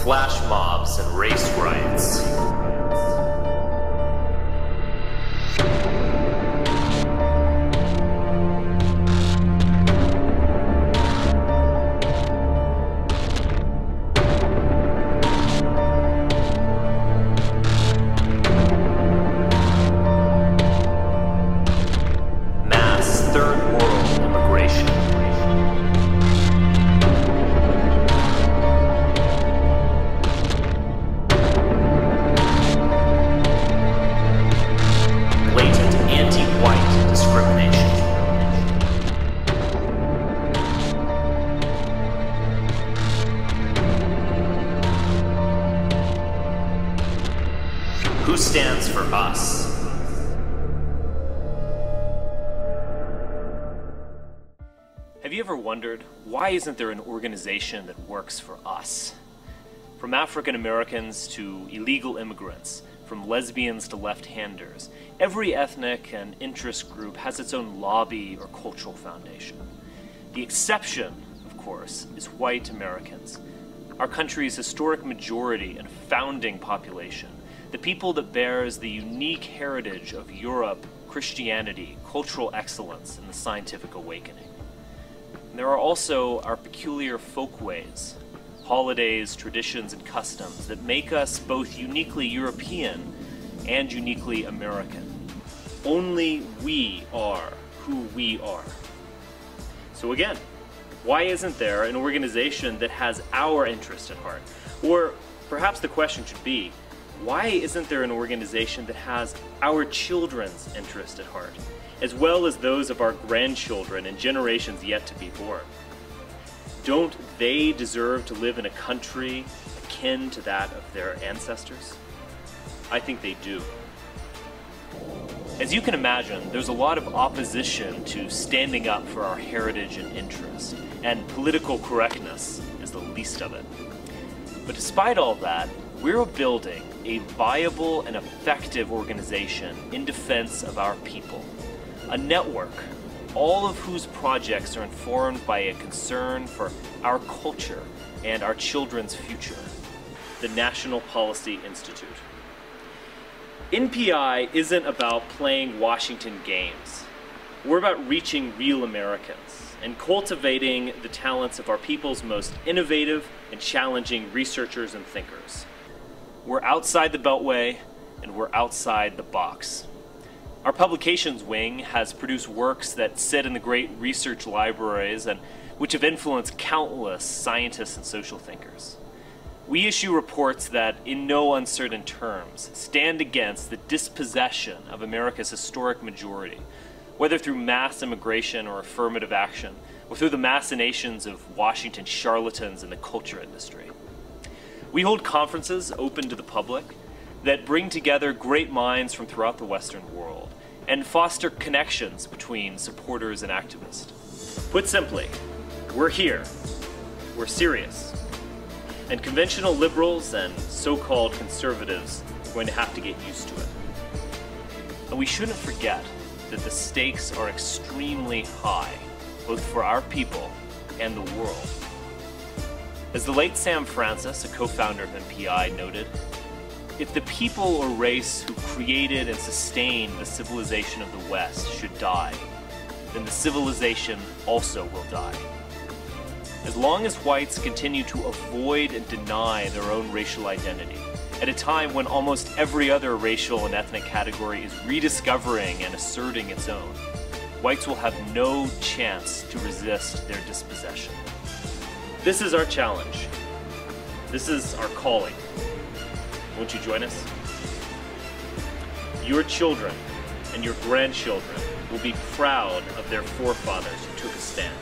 flash mobs and race riots. Mass third world immigration. Blatant anti-white discrimination. Who stands for us? Have you ever wondered, why isn't there an organization that works for us? From African Americans to illegal immigrants, from lesbians to left-handers, every ethnic and interest group has its own lobby or cultural foundation. The exception, of course, is white Americans, our country's historic majority and founding population, the people that bears the unique heritage of Europe, Christianity, cultural excellence, and the scientific awakening. And there are also our peculiar folkways, holidays, traditions, and customs that make us both uniquely European and uniquely American. Only we are who we are. So again, why isn't there an organization that has our interest at heart? Or perhaps the question should be, why isn't there an organization that has our children's interest at heart, as well as those of our grandchildren and generations yet to be born? Don't they deserve to live in a country akin to that of their ancestors? I think they do. As you can imagine, there's a lot of opposition to standing up for our heritage and interest, and political correctness is the least of it. But despite all that, we're building a viable and effective organization in defense of our people. A network, all of whose projects are informed by a concern for our culture and our children's future. The National Policy Institute. NPI isn't about playing Washington games. We're about reaching real Americans and cultivating the talents of our people's most innovative and challenging researchers and thinkers. We're outside the Beltway, and we're outside the box. Our publications wing has produced works that sit in the great research libraries and which have influenced countless scientists and social thinkers. We issue reports that, in no uncertain terms, stand against the dispossession of America's historic majority, whether through mass immigration or affirmative action, or through the machinations of Washington charlatans in the culture industry. We hold conferences open to the public that bring together great minds from throughout the Western world and foster connections between supporters and activists. Put simply, we're here, we're serious, and conventional liberals and so-called conservatives are going to have to get used to it. And we shouldn't forget that the stakes are extremely high, both for our people and the world. As the late Sam Francis, a co-founder of MPI, noted, if the people or race who created and sustained the civilization of the West should die, then the civilization also will die. As long as whites continue to avoid and deny their own racial identity, at a time when almost every other racial and ethnic category is rediscovering and asserting its own, whites will have no chance to resist their dispossession. This is our challenge. This is our calling. Won't you join us? Your children and your grandchildren will be proud of their forefathers who took a stand.